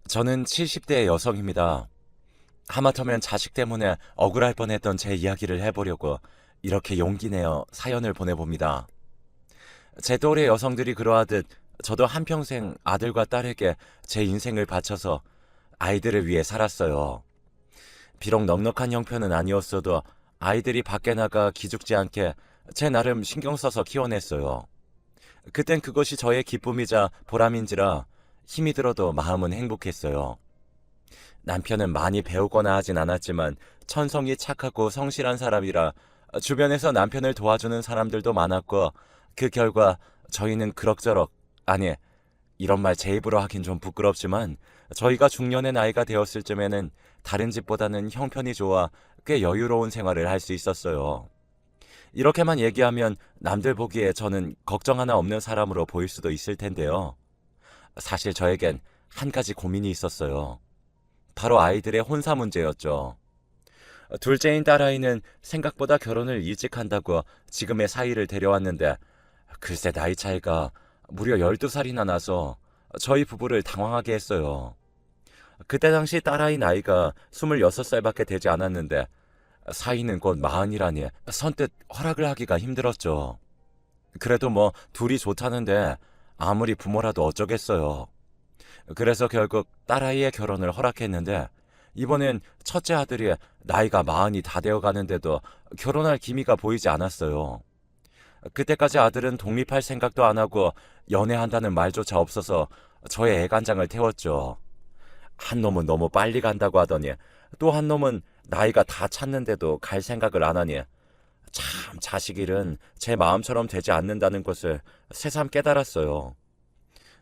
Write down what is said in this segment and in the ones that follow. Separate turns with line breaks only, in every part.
저는 70대 여성입니다. 하마터면 자식 때문에 억울할 뻔했던 제 이야기를 해보려고 이렇게 용기 내어 사연을 보내봅니다. 제 또래 여성들이 그러하듯 저도 한평생 아들과 딸에게 제 인생을 바쳐서 아이들을 위해 살았어요. 비록 넉넉한 형편은 아니었어도 아이들이 밖에 나가 기죽지 않게 제 나름 신경 써서 키워냈어요. 그땐 그것이 저의 기쁨이자 보람인지라 힘이 들어도 마음은 행복했어요. 남편은 많이 배우거나 하진 않았지만 천성이 착하고 성실한 사람이라 주변에서 남편을 도와주는 사람들도 많았고, 그 결과 저희는 그럭저럭, 아니, 이런 말 제 입으로 하긴 좀 부끄럽지만 저희가 중년의 나이가 되었을 쯤에는 다른 집보다는 형편이 좋아 꽤 여유로운 생활을 할 수 있었어요. 이렇게만 얘기하면 남들 보기에 저는 걱정 하나 없는 사람으로 보일 수도 있을 텐데요. 사실 저에겐 한 가지 고민이 있었어요. 바로 아이들의 혼사 문제였죠. 둘째인 딸아이는 생각보다 결혼을 일찍 한다고 지금의 사위를 데려왔는데, 글쎄 나이 차이가 무려 12살이나 나서 저희 부부를 당황하게 했어요. 그때 당시 딸아이 나이가 26살밖에 되지 않았는데 사위는 곧 40이라니 선뜻 허락을 하기가 힘들었죠. 그래도 뭐 둘이 좋다는데 아무리 부모라도 어쩌겠어요. 그래서 결국 딸아이의 결혼을 허락했는데, 이번엔 첫째 아들이 나이가 40이 다 되어 가는데도 결혼할 기미가 보이지 않았어요. 그때까지 아들은 독립할 생각도 안 하고 연애한다는 말조차 없어서 저의 애간장을 태웠죠. 한 놈은 너무 빨리 간다고 하더니 또 한 놈은 나이가 다 찼는데도 갈 생각을 안 하니, 참 자식 일은 제 마음처럼 되지 않는다는 것을 새삼 깨달았어요.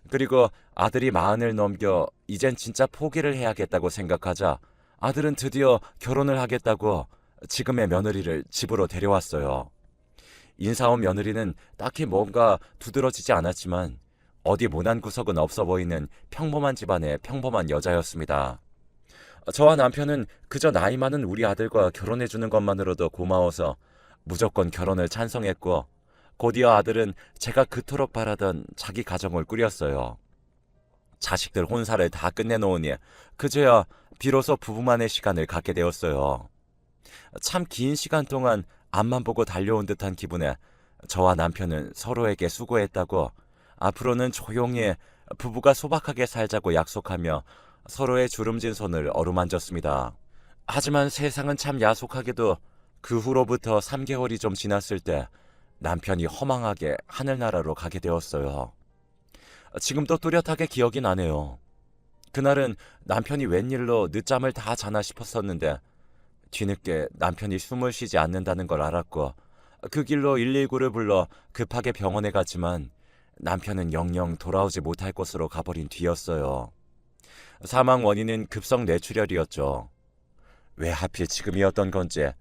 그리고 아들이 40을 넘겨 이젠 진짜 포기를 해야겠다고 생각하자 아들은 드디어 결혼을 하겠다고 지금의 며느리를 집으로 데려왔어요. 인사온 며느리는 딱히 뭔가 두드러지지 않았지만 어디 모난 구석은 없어 보이는 평범한 집안의 평범한 여자였습니다. 저와 남편은 그저 나이 많은 우리 아들과 결혼해주는 것만으로도 고마워서 무조건 결혼을 찬성했고, 곧이어 아들은 제가 그토록 바라던 자기 가정을 꾸렸어요. 자식들 혼사를 다 끝내놓으니 그제야 비로소 부부만의 시간을 갖게 되었어요. 참 긴 시간 동안 앞만 보고 달려온 듯한 기분에 저와 남편은 서로에게 수고했다고, 앞으로는 조용히 부부가 소박하게 살자고 약속하며 서로의 주름진 손을 어루만졌습니다. 하지만 세상은 참 야속하게도 그 후로부터 3개월이 좀 지났을 때 남편이 허망하게 하늘나라로 가게 되었어요. 지금도 뚜렷하게 기억이 나네요. 그날은 남편이 웬일로 늦잠을 다 자나 싶었었는데 뒤늦게 남편이 숨을 쉬지 않는다는 걸 알았고, 그 길로 119를 불러 급하게 병원에 갔지만 남편은 영영 돌아오지 못할 곳으로 가버린 뒤였어요. 사망 원인은 급성 뇌출혈이었죠. 왜 하필 지금이었던 건지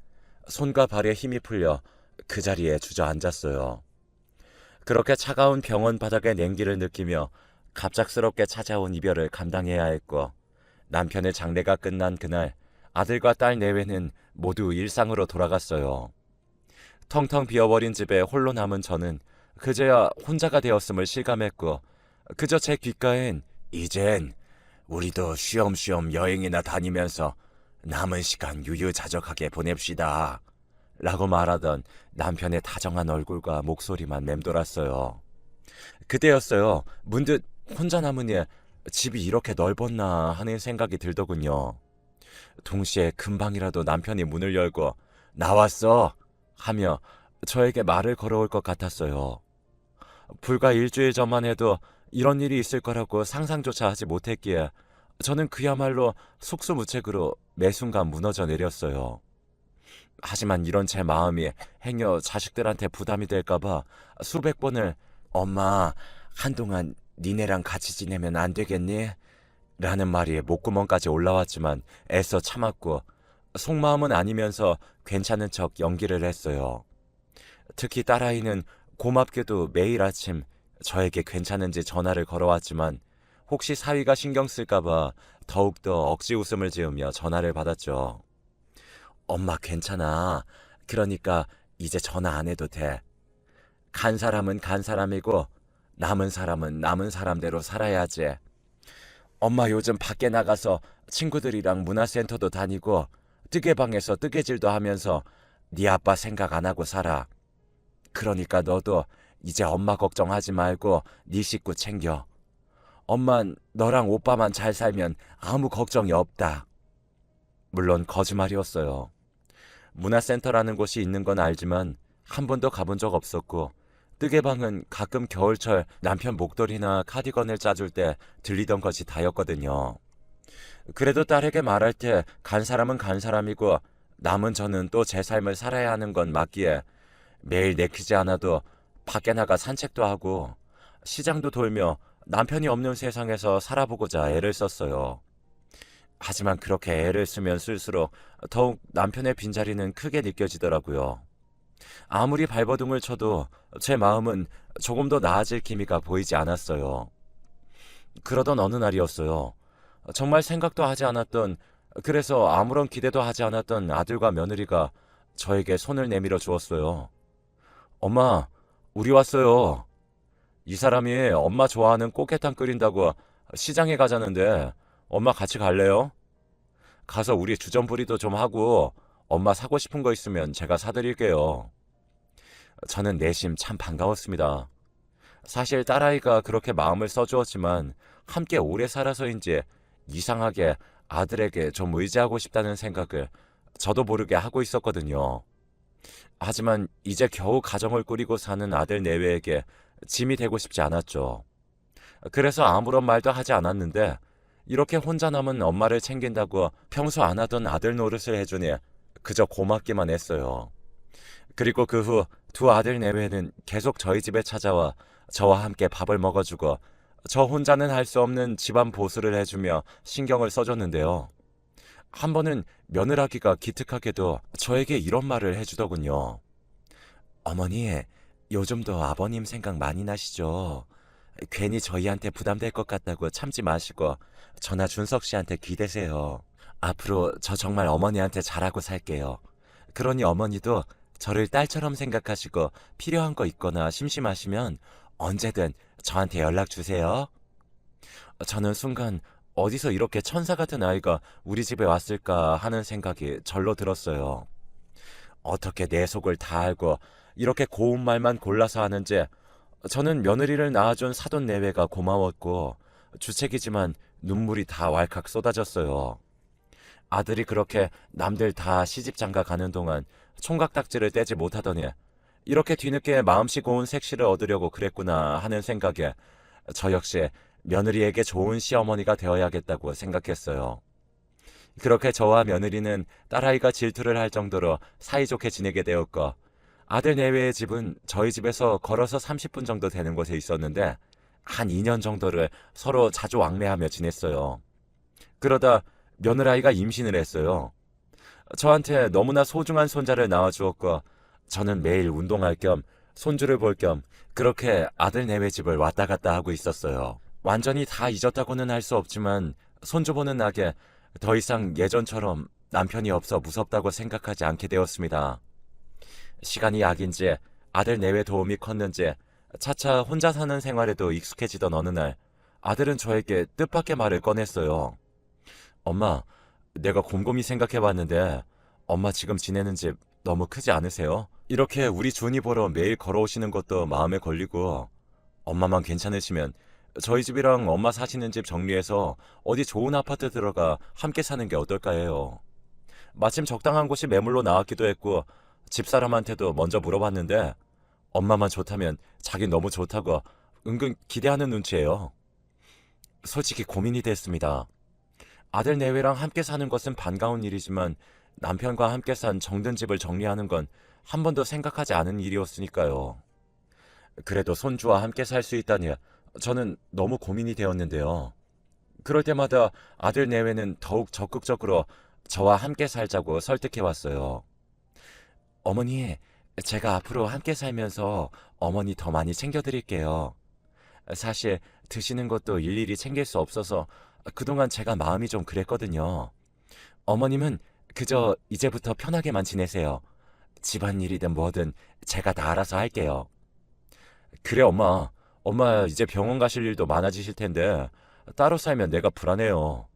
손과 발에 힘이 풀려 그 자리에 주저앉았어요. 그렇게 차가운 병원 바닥의 냉기를 느끼며 갑작스럽게 찾아온 이별을 감당해야 했고, 남편의 장례가 끝난 그날 아들과 딸 내외는 모두 일상으로 돌아갔어요. 텅텅 비어버린 집에 홀로 남은 저는 그제야 혼자가 되었음을 실감했고, 그저 제 귓가엔 이젠 우리도 쉬엄쉬엄 여행이나 다니면서 남은 시간 유유자적하게 보냅시다 라고 말하던 남편의 다정한 얼굴과 목소리만 맴돌았어요. 그때였어요. 문득 혼자 남으니 집이 이렇게 넓었나 하는 생각이 들더군요. 동시에 금방이라도 남편이 문을 열고 나왔어 하며 저에게 말을 걸어올 것 같았어요. 불과 일주일 전만 해도 이런 일이 있을 거라고 상상조차 하지 못했기에 저는 그야말로 속수무책으로 매 순간 무너져 내렸어요. 하지만 이런 제 마음이 행여 자식들한테 부담이 될까봐 수백 번을 엄마, 한동안 니네랑 같이 지내면 안 되겠니? 라는 말이 목구멍까지 올라왔지만 애써 참았고, 속마음은 아니면서 괜찮은 척 연기를 했어요. 특히 딸아이는 고맙게도 매일 아침 저에게 괜찮은지 전화를 걸어왔지만 혹시 사위가 신경 쓸까봐 더욱더 억지 웃음을 지으며 전화를 받았죠. 엄마 괜찮아. 그러니까 이제 전화 안 해도 돼. 간 사람은 간 사람이고 남은 사람은 남은 사람대로 살아야지. 엄마 요즘 밖에 나가서 친구들이랑 문화센터도 다니고 뜨개방에서 뜨개질도 하면서 네 아빠 생각 안 하고 살아. 그러니까 너도 이제 엄마 걱정하지 말고 네 식구 챙겨. 엄만 너랑 오빠만 잘 살면 아무 걱정이 없다. 물론 거짓말이었어요. 문화센터라는 곳이 있는 건 알지만 한 번도 가본 적 없었고 뜨개방은 가끔 겨울철 남편 목도리나 카디건을 짜줄 때 들리던 것이 다였거든요. 그래도 딸에게 말할 때 간 사람은 간 사람이고 남은 저는 또 제 삶을 살아야 하는 건 맞기에 매일 내키지 않아도 밖에 나가 산책도 하고 시장도 돌며 남편이 없는 세상에서 살아보고자 애를 썼어요. 하지만 그렇게 애를 쓰면 쓸수록 더욱 남편의 빈자리는 크게 느껴지더라고요. 아무리 발버둥을 쳐도 제 마음은 조금 더 나아질 기미가 보이지 않았어요. 그러던 어느 날이었어요. 정말 생각도 하지 않았던, 그래서 아무런 기대도 하지 않았던 아들과 며느리가 저에게 손을 내밀어 주었어요. 엄마, 우리 왔어요. 이 사람이 엄마 좋아하는 꽃게탕 끓인다고 시장에 가자는데 엄마 같이 갈래요? 가서 우리 주전부리도 좀 하고 엄마 사고 싶은 거 있으면 제가 사드릴게요. 저는 내심 참 반가웠습니다. 사실 딸아이가 그렇게 마음을 써주었지만 함께 오래 살아서인지 이상하게 아들에게 좀 의지하고 싶다는 생각을 저도 모르게 하고 있었거든요. 하지만 이제 겨우 가정을 꾸리고 사는 아들 내외에게 짐이 되고 싶지 않았죠. 그래서 아무런 말도 하지 않았는데 이렇게 혼자 남은 엄마를 챙긴다고 평소 안 하던 아들 노릇을 해주니 그저 고맙기만 했어요. 그리고 그 후 두 아들 내외는 계속 저희 집에 찾아와 저와 함께 밥을 먹어주고 저 혼자는 할 수 없는 집안 보수를 해주며 신경을 써줬는데요. 한 번은 며느라기가 기특하게도 저에게 이런 말을 해주더군요. 어머니, 요즘도 아버님 생각 많이 나시죠? 괜히 저희한테 부담될 것 같다고 참지 마시고 저나 준석 씨한테 기대세요. 앞으로 저 정말 어머니한테 잘하고 살게요. 그러니 어머니도 저를 딸처럼 생각하시고 필요한 거 있거나 심심하시면 언제든 저한테 연락 주세요. 저는 순간 어디서 이렇게 천사 같은 아이가 우리 집에 왔을까 하는 생각이 절로 들었어요. 어떻게 내 속을 다 알고 이렇게 고운 말만 골라서 하는지 저는 며느리를 낳아준 사돈 내외가 고마웠고 주책이지만 눈물이 다 왈칵 쏟아졌어요. 아들이 그렇게 남들 다 시집 장가 가는 동안 총각딱지를 떼지 못하더니 이렇게 뒤늦게 마음씨 고운 색시를 얻으려고 그랬구나 하는 생각에 저 역시 며느리에게 좋은 시어머니가 되어야겠다고 생각했어요. 그렇게 저와 며느리는 딸아이가 질투를 할 정도로 사이좋게 지내게 되었고 아들 내외의 집은 저희 집에서 걸어서 30분 정도 되는 곳에 있었는데 한 2년 정도를 서로 자주 왕래하며 지냈어요. 그러다 며느라이가 임신을 했어요. 저한테 너무나 소중한 손자를 낳아주었고 저는 매일 운동할 겸 손주를 볼 겸 그렇게 아들 내외 집을 왔다 갔다 하고 있었어요. 완전히 다 잊었다고는 할 수 없지만 손주 보는 낙에 더 이상 예전처럼 남편이 없어 무섭다고 생각하지 않게 되었습니다. 시간이 약인지 아들 내외 도움이 컸는지 차차 혼자 사는 생활에도 익숙해지던 어느 날 아들은 저에게 뜻밖의 말을 꺼냈어요. 엄마, 내가 곰곰이 생각해봤는데 엄마 지금 지내는 집 너무 크지 않으세요? 이렇게 우리 준이 보러 매일 걸어오시는 것도 마음에 걸리고 엄마만 괜찮으시면 저희 집이랑 엄마 사시는 집 정리해서 어디 좋은 아파트 들어가 함께 사는 게 어떨까 해요. 마침 적당한 곳이 매물로 나왔기도 했고 집사람한테도 먼저 물어봤는데 엄마만 좋다면 자긴 너무 좋다고 은근 기대하는 눈치예요. 솔직히 고민이 됐습니다. 아들 내외랑 함께 사는 것은 반가운 일이지만 남편과 함께 산 정든 집을 정리하는 건 한 번도 생각하지 않은 일이었으니까요. 그래도 손주와 함께 살 수 있다니 저는 너무 고민이 되었는데요. 그럴 때마다 아들 내외는 더욱 적극적으로 저와 함께 살자고 설득해왔어요. 어머니, 제가 앞으로 함께 살면서 어머니 더 많이 챙겨드릴게요. 사실 드시는 것도 일일이 챙길 수 없어서 그동안 제가 마음이 좀 그랬거든요. 어머님은 그저 이제부터 편하게만 지내세요. 집안일이든 뭐든 제가 다 알아서 할게요. 그래 엄마. 엄마 이제 병원 가실 일도 많아지실 텐데 따로 살면 내가 불안해요.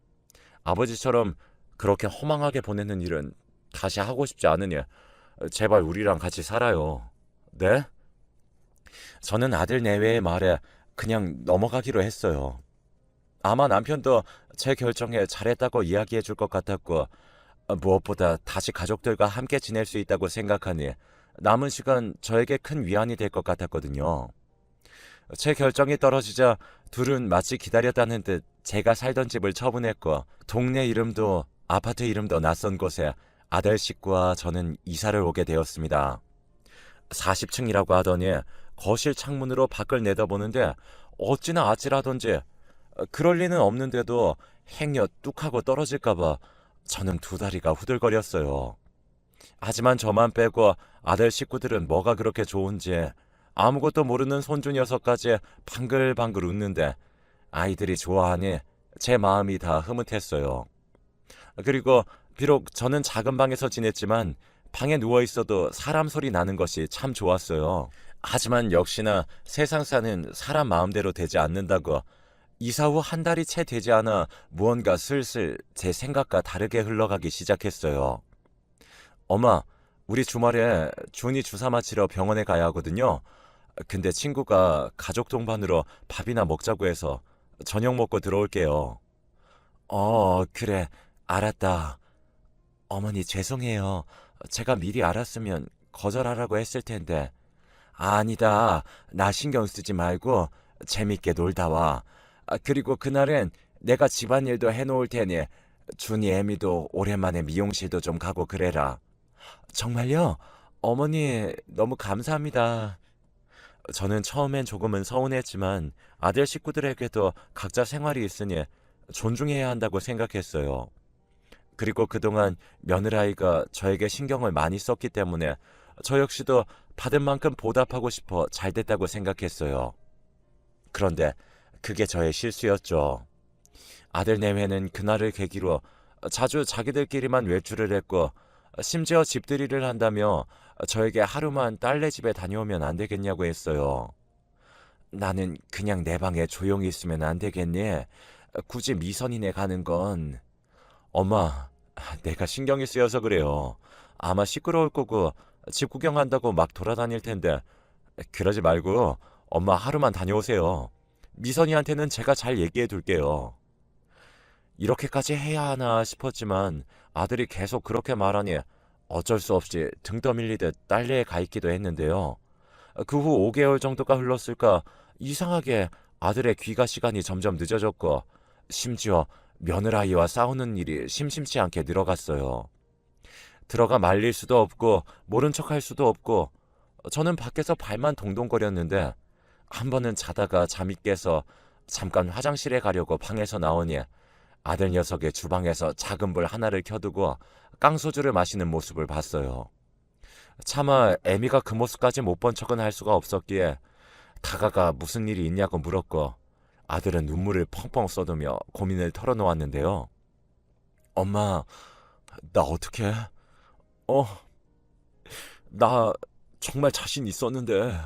아버지처럼 그렇게 허망하게 보내는 일은 다시 하고 싶지 않으니 제발 우리랑 같이 살아요. 네? 저는 아들 내외의 말에 그냥 넘어가기로 했어요. 아마 남편도 제 결정에 잘했다고 이야기해 줄 것 같았고, 무엇보다 다시 가족들과 함께 지낼 수 있다고 생각하니 남은 시간 저에게 큰 위안이 될 것 같았거든요. 제 결정이 떨어지자 둘은 마치 기다렸다는 듯 제가 살던 집을 처분했고, 동네 이름도 아파트 이름도 낯선 곳에 아들 식구와 저는 이사를 오게 되었습니다. 40층이라고 하더니 거실 창문으로 밖을 내다보는데 어찌나 아찔하던지, 그럴 리는 없는데도 행여 뚝하고 떨어질까봐 저는 두 다리가 후들거렸어요. 하지만 저만 빼고 아들 식구들은 뭐가 그렇게 좋은지 아무것도 모르는 손주 녀석까지 방글방글 웃는데 아이들이 좋아하니 제 마음이 다 흐뭇했어요. 그리고 비록 저는 작은 방에서 지냈지만 방에 누워 있어도 사람 소리 나는 것이 참 좋았어요. 하지만 역시나 세상 사는 사람 마음대로 되지 않는다고 이사 후 한 달이 채 되지 않아 무언가 슬슬 제 생각과 다르게 흘러가기 시작했어요. 엄마, 우리 주말에 준이 주사 맞으러 병원에 가야 하거든요. 근데 친구가 가족 동반으로 밥이나 먹자고 해서 저녁 먹고 들어올게요. 그래. 알았다. 어머니 죄송해요. 제가 미리 알았으면 거절하라고 했을 텐데. 아니다. 나 신경 쓰지 말고 재밌게 놀다 와. 그리고 그날은 내가 집안일도 해놓을 테니 준이 애미도 오랜만에 미용실도 좀 가고 그래라. 정말요? 어머니 너무 감사합니다. 저는 처음엔 조금은 서운했지만 아들 식구들에게도 각자 생활이 있으니 존중해야 한다고 생각했어요. 그리고 그동안 며느라이가 저에게 신경을 많이 썼기 때문에 저 역시도 받은 만큼 보답하고 싶어 잘됐다고 생각했어요. 그런데 그게 저의 실수였죠. 아들 내외는 그날을 계기로 자주 자기들끼리만 외출을 했고, 심지어 집들이를 한다며 저에게 하루만 딸네 집에 다녀오면 안 되겠냐고 했어요. 나는 그냥 내 방에 조용히 있으면 안 되겠니? 굳이 미선이네 가는 건. 엄마, 내가 신경이 쓰여서 그래요. 아마 시끄러울 거고 집 구경한다고 막 돌아다닐 텐데 그러지 말고 엄마 하루만 다녀오세요. 미선이한테는 제가 잘 얘기해 둘게요. 이렇게까지 해야 하나 싶었지만 아들이 계속 그렇게 말하니 어쩔 수 없이 등 떠밀리듯 딸네에 가 있기도 했는데요. 그 후 5개월 정도가 흘렀을까 이상하게 아들의 귀가 시간이 점점 늦어졌고, 심지어 며느라이와 싸우는 일이 심심치 않게 늘어갔어요. 들어가 말릴 수도 없고 모른 척할 수도 없고 저는 밖에서 발만 동동거렸는데, 한 번은 자다가 잠이 깨서 잠깐 화장실에 가려고 방에서 나오니 아들 녀석의 주방에서 작은 불 하나를 켜두고 깡소주를 마시는 모습을 봤어요. 차마 애미가 그 모습까지 못 본 척은 할 수가 없었기에 다가가 무슨 일이 있냐고 물었고, 아들은 눈물을 펑펑 쏟으며 고민을 털어놓았는데요. 엄마, 나 어떡해? 어, 나 정말 자신 있었는데.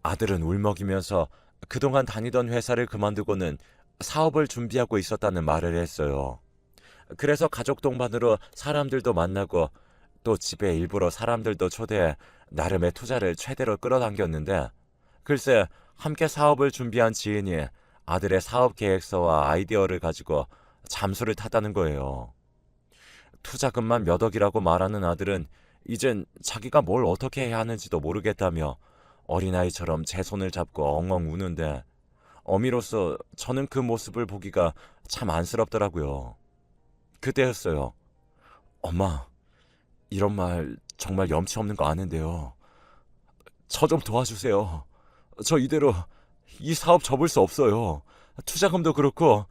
아들은 울먹이면서 그동안 다니던 회사를 그만두고는 사업을 준비하고 있었다는 말을 했어요. 그래서 가족 동반으로 사람들도 만나고 또 집에 일부러 사람들도 초대해 나름의 투자를 최대로 끌어당겼는데, 글쎄 함께 사업을 준비한 지인이 아들의 사업 계획서와 아이디어를 가지고 잠수를 탔다는 거예요. 투자금만 몇 억이라고 말하는 아들은 이젠 자기가 뭘 어떻게 해야 하는지도 모르겠다며 어린아이처럼 제 손을 잡고 엉엉 우는데, 어미로서 저는 그 모습을 보기가 참 안쓰럽더라고요. 그때였어요. 엄마, 이런 말 정말 염치 없는 거 아는데요. 저 좀 도와주세요. 저 이대로 이 사업 접을 수 없어요. 투자금도 그렇고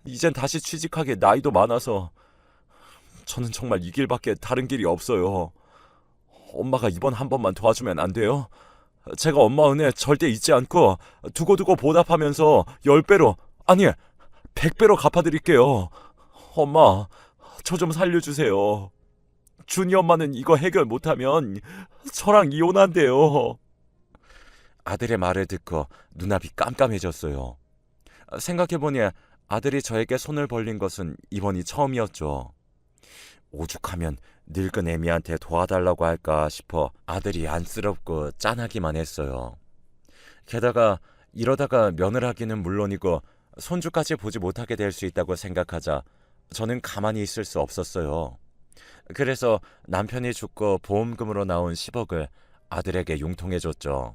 이젠 다시 취직하기에 나이도 많아서 저는 정말 이 길밖에 다른 길이 없어요. 엄마가 이번 한 번만 도와주면 안 돼요? 제가 엄마 은혜 절대 잊지 않고 두고두고 보답하면서 10배로, 아니 100배로 갚아드릴게요. 엄마, 저 좀 살려주세요. 준이 엄마는 이거 해결 못하면 저랑 이혼한대요. 아들의 말을 듣고 눈앞이 깜깜해졌어요. 생각해보니 아들이 저에게 손을 벌린 것은 이번이 처음이었죠. 오죽하면 늙은 애미한테 도와달라고 할까 싶어 아들이 안쓰럽고 짠하기만 했어요. 게다가 이러다가 며느라기는 물론이고 손주까지 보지 못하게 될 수 있다고 생각하자 저는 가만히 있을 수 없었어요. 그래서 남편이 죽고 보험금으로 나온 10억을 아들에게 융통해줬죠.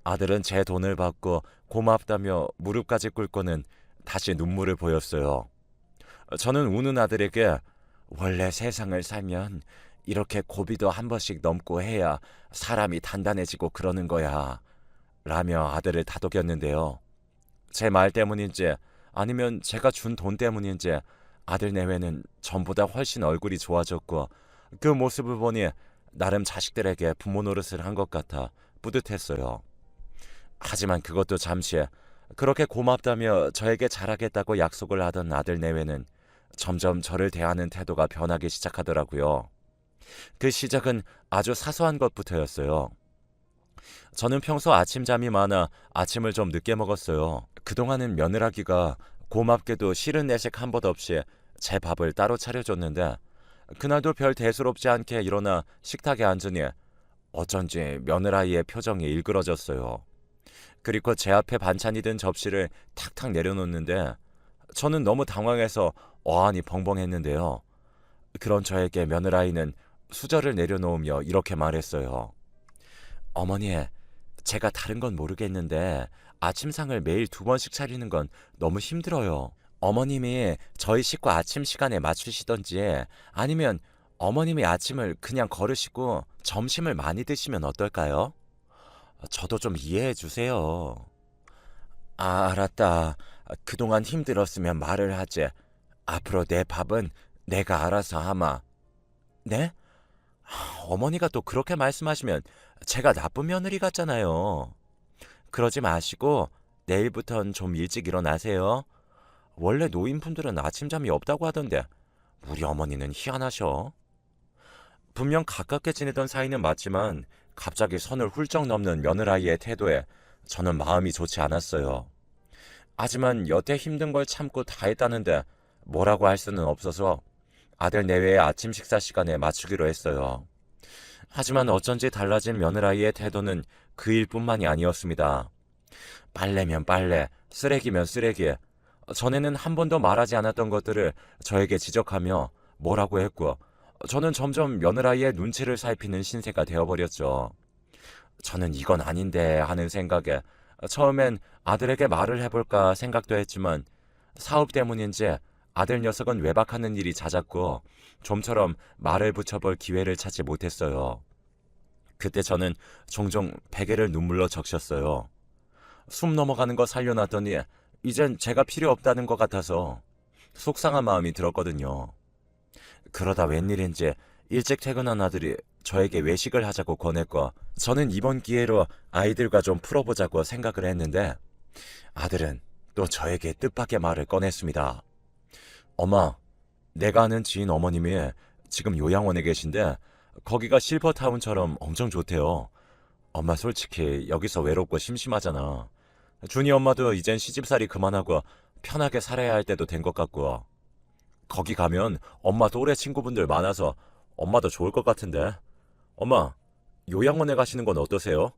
아들은 제 돈을 받고 고맙다며 무릎까지 꿇고는 다시 눈물을 보였어요. 저는 우는 아들에게 원래 세상을 살면 이렇게 고비도 한 번씩 넘고 해야 사람이 단단해지고 그러는 거야 라며 아들을 다독였는데요. 제 말 때문인지 아니면 제가 준 돈 때문인지 아들 내외는 전보다 훨씬 얼굴이 좋아졌고 그 모습을 보니 나름 자식들에게 부모 노릇을 한 것 같아 뿌듯했어요. 하지만 그것도 잠시 그렇게 고맙다며 저에게 잘하겠다고 약속을 하던 아들 내외는 점점 저를 대하는 태도가 변하기 시작하더라고요. 그 시작은 아주 사소한 것부터였어요. 저는 평소 아침잠이 많아 아침을 좀 늦게 먹었어요. 그동안은 며느라기가 고맙게도 싫은 내색 한 번 없이 제 밥을 따로 차려줬는데 그날도 별 대수롭지 않게 일어나 식탁에 앉으니 어쩐지 며느라이의 표정이 일그러졌어요. 그리고 제 앞에 반찬이 든 접시를 탁탁 내려놓는데 저는 너무 당황해서 어안이 벙벙했는데요. 그런 저에게 며느라이는 수저를 내려놓으며 이렇게 말했어요. 어머니, 제가 다른 건 모르겠는데 아침상을 매일 2번씩 차리는 건 너무 힘들어요. 어머님이 저희 식구 아침 시간에 맞추시던지 아니면 어머님이 아침을 그냥 거르시고 점심을 많이 드시면 어떨까요? 저도 좀 이해해 주세요. 알았다. 그동안 힘들었으면 말을 하지. 앞으로 내 밥은 내가 알아서 하마. 네? 어머니가 또 그렇게 말씀하시면 제가 나쁜 며느리 같잖아요. 그러지 마시고 내일부턴 좀 일찍 일어나세요. 원래 노인분들은 아침잠이 없다고 하던데 우리 어머니는 희한하셔. 분명 가깝게 지내던 사이는 맞지만 갑자기 선을 훌쩍 넘는 며느라이의 태도에 저는 마음이 좋지 않았어요. 하지만 여태 힘든 걸 참고 다 했다는데 뭐라고 할 수는 없어서 아들 내외의 아침 식사 시간에 맞추기로 했어요. 하지만 어쩐지 달라진 며느라이의 태도는 그 일뿐만이 아니었습니다. 빨래면 빨래, 쓰레기면 쓰레기. 전에는 한 번도 말하지 않았던 것들을 저에게 지적하며 뭐라고 했고 저는 점점 며느라이의 눈치를 살피는 신세가 되어버렸죠. 저는 이건 아닌데 하는 생각에 처음엔 아들에게 말을 해볼까 생각도 했지만 사업 때문인지 아들 녀석은 외박하는 일이 잦았고 좀처럼 말을 붙여볼 기회를 찾지 못했어요. 그때 저는 종종 베개를 눈물로 적셨어요. 숨 넘어가는 거 살려놨더니 이젠 제가 필요 없다는 것 같아서 속상한 마음이 들었거든요. 그러다 웬일인지 일찍 퇴근한 아들이 저에게 외식을 하자고 권했고 저는 이번 기회로 아이들과 좀 풀어보자고 생각을 했는데 아들은 또 저에게 뜻밖의 말을 꺼냈습니다. 엄마, 내가 아는 지인 어머님이 지금 요양원에 계신데 거기가 실버타운처럼 엄청 좋대요. 엄마 솔직히 여기서 외롭고 심심하잖아. 준이 엄마도 이젠 시집살이 그만하고 편하게 살아야 할 때도 된 것 같고 거기 가면 엄마 또래 친구분들 많아서 엄마도 좋을 것 같은데. 엄마, 요양원에 가시는 건 어떠세요?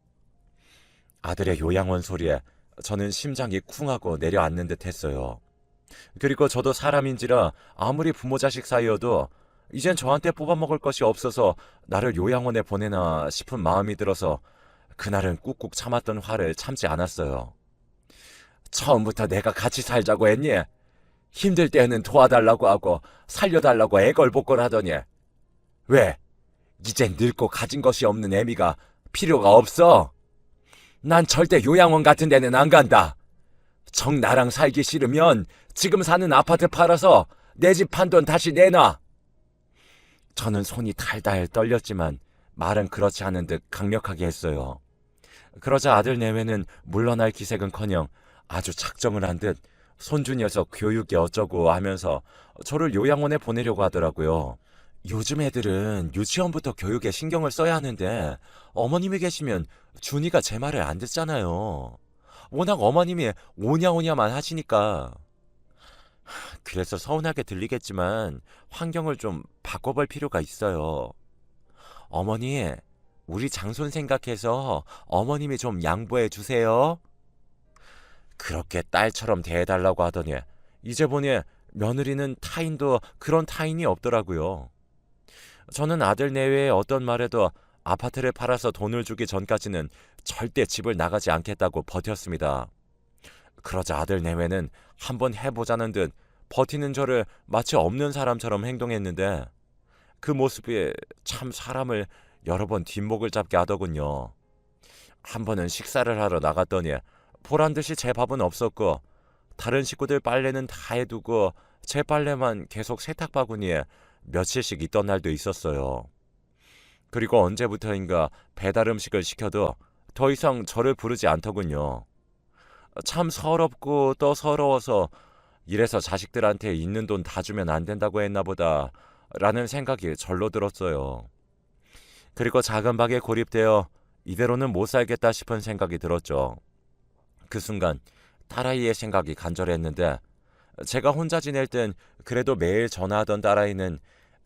아들의 요양원 소리에 저는 심장이 쿵하고 내려앉는 듯 했어요. 그리고 저도 사람인지라 아무리 부모 자식 사이여도 이젠 저한테 뽑아먹을 것이 없어서 나를 요양원에 보내나 싶은 마음이 들어서 그날은 꾹꾹 참았던 화를 참지 않았어요. 처음부터 내가 같이 살자고 했니? 힘들 때는 도와달라고 하고 살려달라고 애걸복걸 하더니 왜? 이젠 늙고 가진 것이 없는 애미가 필요가 없어? 난 절대 요양원 같은 데는 안 간다. 정 나랑 살기 싫으면 지금 사는 아파트 팔아서 내 집 판 돈 다시 내놔. 저는 손이 달달 떨렸지만 말은 그렇지 않은 듯 강력하게 했어요. 그러자 아들 내외는 물러날 기색은커녕 아주 작정을 한 듯 손주 녀석 교육이 어쩌고 하면서 저를 요양원에 보내려고 하더라고요. 요즘 애들은 유치원부터 교육에 신경을 써야 하는데 어머님이 계시면 준이가 제 말을 안 듣잖아요. 워낙 어머님이 오냐오냐만 하시니까. 그래서 서운하게 들리겠지만 환경을 좀 바꿔볼 필요가 있어요. 어머니, 우리 장손 생각해서 어머님이 좀 양보해 주세요. 그렇게 딸처럼 대해달라고 하더니 이제 보니 며느리는 타인도 그런 타인이 없더라고요. 저는 아들 내외의 어떤 말에도 아파트를 팔아서 돈을 주기 전까지는 절대 집을 나가지 않겠다고 버텼습니다. 그러자 아들 내외는 한번 해보자는 듯 버티는 저를 마치 없는 사람처럼 행동했는데 그 모습이 참 사람을 여러 번 뒷목을 잡게 하더군요. 한 번은 식사를 하러 나갔더니 보란듯이 제 밥은 없었고 다른 식구들 빨래는 다 해두고 제 빨래만 계속 세탁 바구니에 며칠씩 있던 날도 있었어요. 그리고 언제부터인가 배달 음식을 시켜도 더 이상 저를 부르지 않더군요. 참 서럽고 또 서러워서 이래서 자식들한테 있는 돈 다 주면 안 된다고 했나 보다 라는 생각이 절로 들었어요. 그리고 작은 방에 고립되어 이대로는 못 살겠다 싶은 생각이 들었죠. 그 순간 딸아이의 생각이 간절했는데 제가 혼자 지낼 땐 그래도 매일 전화하던 딸아이는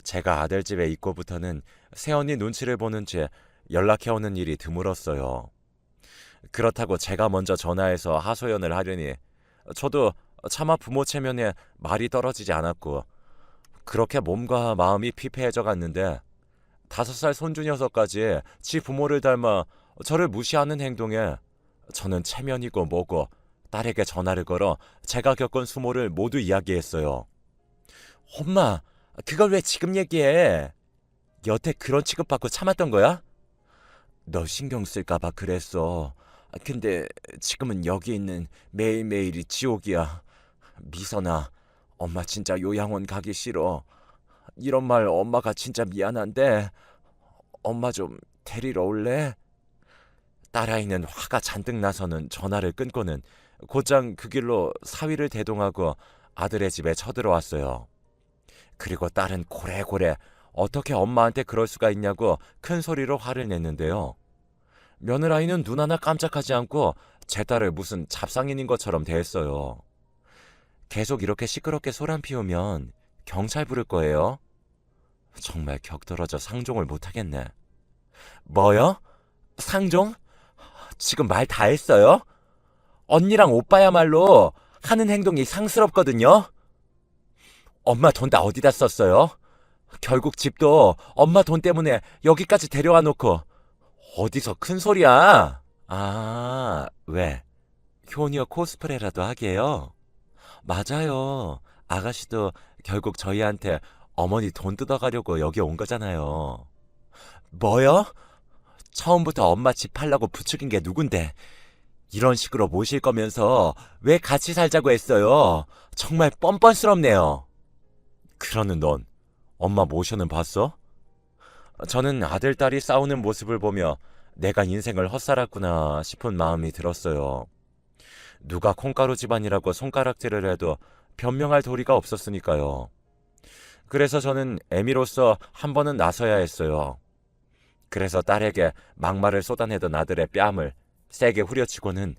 제가 아들 집에 있고부터는 새언니 눈치를 보는지 연락해오는 일이 드물었어요. 그렇다고 제가 먼저 전화해서 하소연을 하려니 저도 차마 부모 체면에 말이 떨어지지 않았고 그렇게 몸과 마음이 피폐해져 갔는데 5살 손주 녀석까지 지 부모를 닮아 저를 무시하는 행동에 저는 체면이고 뭐고 딸에게 전화를 걸어 제가 겪은 수모를 모두 이야기했어요. 엄마, 그걸 왜 지금 얘기해? 여태 그런 취급받고 참았던 거야? 너 신경 쓸까봐 그랬어. 근데 지금은 여기 있는 매일매일이 지옥이야. 미선아, 엄마 진짜 요양원 가기 싫어. 이런 말 엄마가 진짜 미안한데 엄마 좀 데리러 올래? 딸아이는 화가 잔뜩 나서는 전화를 끊고는 곧장 그 길로 사위를 대동하고 아들의 집에 쳐들어왔어요. 그리고 딸은 고래고래 어떻게 엄마한테 그럴 수가 있냐고 큰 소리로 화를 냈는데요. 며느라이는 눈 하나 깜짝하지 않고 제 딸을 무슨 잡상인인 것처럼 대했어요. 계속 이렇게 시끄럽게 소란 피우면 경찰 부를 거예요. 정말 격떨어져 상종을 못하겠네. 뭐요? 상종? 지금 말 다 했어요? 언니랑 오빠야말로 하는 행동이 상스럽거든요. 엄마 돈 다 어디다 썼어요? 결국 집도 엄마 돈 때문에 여기까지 데려와 놓고 어디서 큰 소리야? 아, 왜? 효녀 코스프레라도 하게요? 맞아요. 아가씨도 결국 저희한테 어머니 돈 뜯어가려고 여기 온 거잖아요. 뭐요? 처음부터 엄마 집 팔라고 부추긴 게 누군데 이런 식으로 모실 거면서 왜 같이 살자고 했어요? 정말 뻔뻔스럽네요. 그러는 넌 엄마 모셔는 봤어? 저는 아들, 딸이 싸우는 모습을 보며 내가 인생을 헛살았구나 싶은 마음이 들었어요. 누가 콩가루 집안이라고 손가락질을 해도 변명할 도리가 없었으니까요. 그래서 저는 애미로서 한 번은 나서야 했어요. 그래서 딸에게 막말을 쏟아내던 아들의 뺨을 세게 후려치고는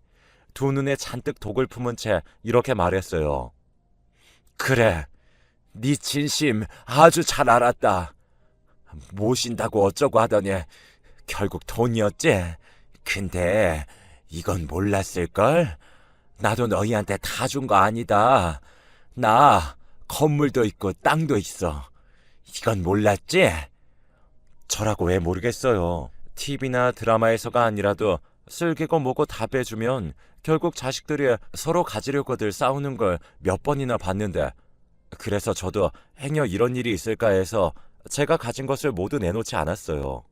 두 눈에 잔뜩 독을 품은 채 이렇게 말했어요. 그래, 네 진심 아주 잘 알았다. 모신다고 어쩌고 하더니 결국 돈이었지. 근데 이건 몰랐을걸? 나도 너희한테 다 준 거 아니다. 나 건물도 있고 땅도 있어. 이건 몰랐지? 저라고 왜 모르겠어요. TV나 드라마에서가 아니라도 쓸개고 뭐고 다 빼주면 결국 자식들이 서로 가지려고들 싸우는 걸 몇 번이나 봤는데 그래서 저도 행여 이런 일이 있을까 해서 제가 가진 것을 모두 내놓지 않았어요.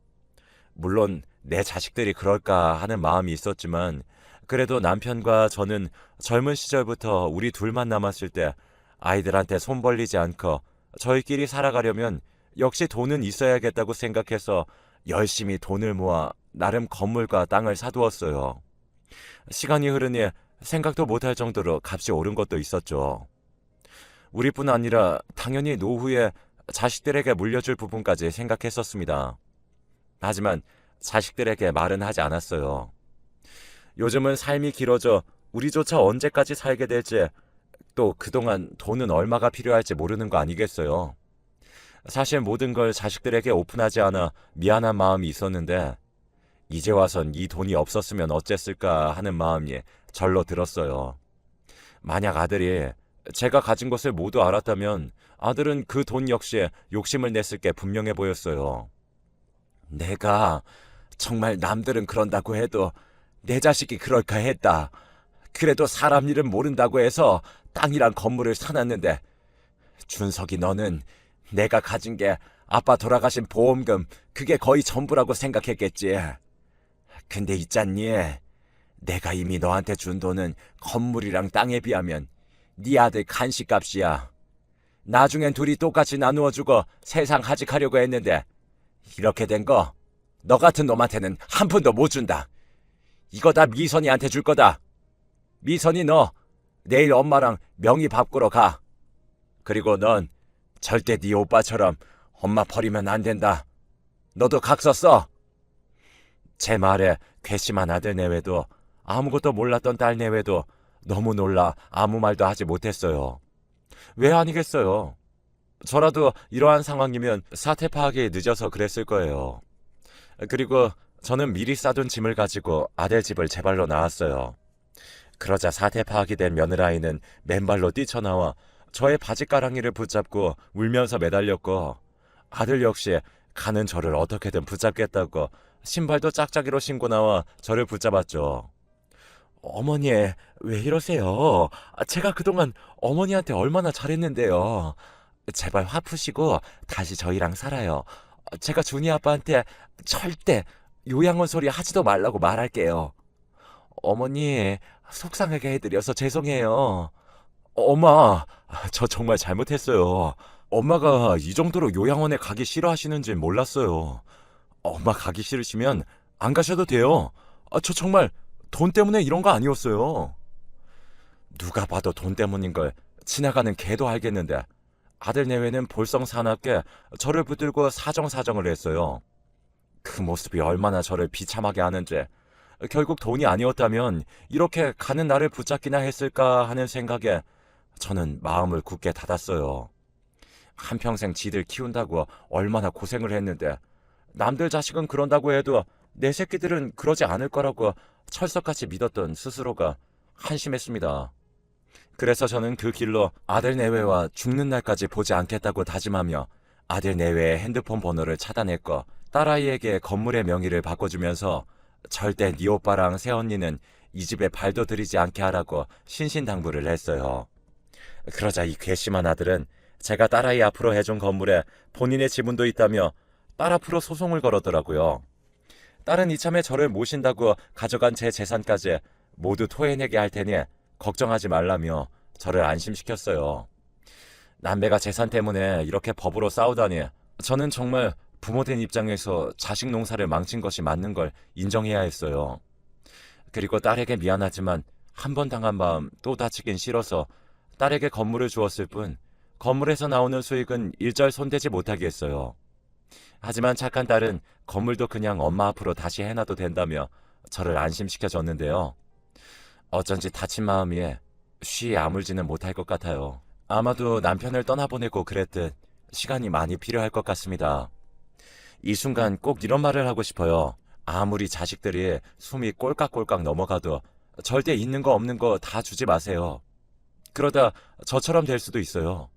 물론 내 자식들이 그럴까 하는 마음이 있었지만 그래도 남편과 저는 젊은 시절부터 우리 둘만 남았을 때 아이들한테 손 벌리지 않고 저희끼리 살아가려면 역시 돈은 있어야겠다고 생각해서 열심히 돈을 모아 나름 건물과 땅을 사두었어요. 시간이 흐르니 생각도 못할 정도로 값이 오른 것도 있었죠. 우리뿐 아니라 당연히 노후에 자식들에게 물려줄 부분까지 생각했었습니다. 하지만 자식들에게 말은 하지 않았어요. 요즘은 삶이 길어져 우리조차 언제까지 살게 될지, 또 그동안 돈은 얼마가 필요할지 모르는 거 아니겠어요. 사실 모든 걸 자식들에게 오픈하지 않아 미안한 마음이 있었는데, 이제 와선 이 돈이 없었으면 어쨌을까 하는 마음이 절로 들었어요. 만약 아들이 제가 가진 것을 모두 알았다면 아들은 그 돈 역시 욕심을 냈을 게 분명해 보였어요. 내가 정말 남들은 그런다고 해도 내 자식이 그럴까 했다. 그래도 사람 일은 모른다고 해서 땅이랑 건물을 사놨는데, 준석이 너는 내가 가진 게 아빠 돌아가신 보험금, 그게 거의 전부라고 생각했겠지. 근데 있잖니, 내가 이미 너한테 준 돈은 건물이랑 땅에 비하면 네 아들 간식값이야. 나중엔 둘이 똑같이 나누어주고 세상 하직하려고 했는데, 이렇게 된 거 너 같은 놈한테는 한 푼도 못 준다. 이거 다 미선이한테 줄 거다. 미선이 너 내일 엄마랑 명의 바꾸러 가. 그리고 넌 절대 네 오빠처럼 엄마 버리면 안 된다. 너도 각서 써. 제 말에 괘씸한 아들 내외도, 아무것도 몰랐던 딸 내외도 너무 놀라 아무 말도 하지 못했어요. 왜 아니겠어요. 저라도 이러한 상황이면 사태 파악이 늦어서 그랬을 거예요. 그리고 저는 미리 싸둔 짐을 가지고 아들 집을 제 발로 나왔어요. 그러자 사태 파악이 된 며느라이는 맨발로 뛰쳐나와 저의 바지가랑이를 붙잡고 울면서 매달렸고, 아들 역시 가는 저를 어떻게든 붙잡겠다고 신발도 짝짝이로 신고 나와 저를 붙잡았죠. 어머니, 왜 이러세요? 제가 그동안 어머니한테 얼마나 잘했는데요. 제발 화 푸시고 다시 저희랑 살아요. 제가 준이 아빠한테 절대 요양원 소리 하지도 말라고 말할게요. 어머니, 속상하게 해드려서 죄송해요. 엄마, 저 정말 잘못했어요. 엄마가 이 정도로 요양원에 가기 싫어하시는지 몰랐어요. 엄마 가기 싫으시면 안 가셔도 돼요. 저 정말 돈 때문에 이런 거 아니었어요. 누가 봐도 돈 때문인 걸 지나가는 개도 알겠는데, 아들 내외는 볼썽사납게 저를 붙들고 사정사정을 했어요. 그 모습이 얼마나 저를 비참하게 하는지, 결국 돈이 아니었다면 이렇게 가는 나를 붙잡기나 했을까 하는 생각에 저는 마음을 굳게 닫았어요. 한평생 지들 키운다고 얼마나 고생을 했는데, 남들 자식은 그런다고 해도 내 새끼들은 그러지 않을 거라고 철석같이 믿었던 스스로가 한심했습니다. 그래서 저는 그 길로 아들 내외와 죽는 날까지 보지 않겠다고 다짐하며 아들 내외의 핸드폰 번호를 차단했고, 딸아이에게 건물의 명의를 바꿔주면서 절대 네 오빠랑 새언니는 이 집에 발도 들이지 않게 하라고 신신당부를 했어요. 그러자 이 괘씸한 아들은 제가 딸아이 앞으로 해준 건물에 본인의 지분도 있다며 딸 앞으로 소송을 걸었더라고요. 딸은 이참에 저를 모신다고 가져간 제 재산까지 모두 토해내게 할 테니 걱정하지 말라며 저를 안심시켰어요. 남매가 재산 때문에 이렇게 법으로 싸우다니, 저는 정말 부모된 입장에서 자식 농사를 망친 것이 맞는 걸 인정해야 했어요. 그리고 딸에게 미안하지만 한 번 당한 마음 또 다치긴 싫어서 딸에게 건물을 주었을 뿐, 건물에서 나오는 수익은 일절 손대지 못하게 했어요. 하지만 착한 딸은 건물도 그냥 엄마 앞으로 다시 해놔도 된다며 저를 안심시켜줬는데요. 어쩐지 다친 마음이 쉬 아물지는 못할 것 같아요. 아마도 남편을 떠나보내고 그랬듯 시간이 많이 필요할 것 같습니다. 이 순간 꼭 이런 말을 하고 싶어요. 아무리 자식들이 숨이 꼴깍꼴깍 넘어가도 절대 있는 거 없는 거 다 주지 마세요. 그러다 저처럼 될 수도 있어요.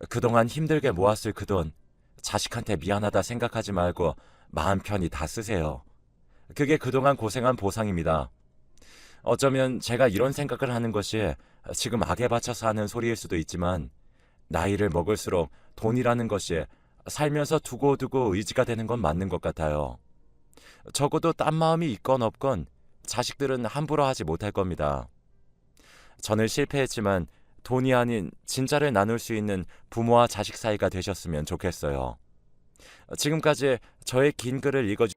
그동안 힘들게 모았을 그 돈, 자식한테 미안하다 생각하지 말고 마음 편히 다 쓰세요. 그게 그동안 고생한 보상입니다. 어쩌면 제가 이런 생각을 하는 것이 지금 악에 받쳐서 하는 소리일 수도 있지만, 나이를 먹을수록 돈이라는 것이 살면서 두고두고 의지가 되는 건 맞는 것 같아요. 적어도 딴 마음이 있건 없건 자식들은 함부로 하지 못할 겁니다. 저는 실패했지만 돈이 아닌 진짜를 나눌 수 있는 부모와 자식 사이가 되셨으면 좋겠어요. 지금까지 저의 긴 글을 읽어주신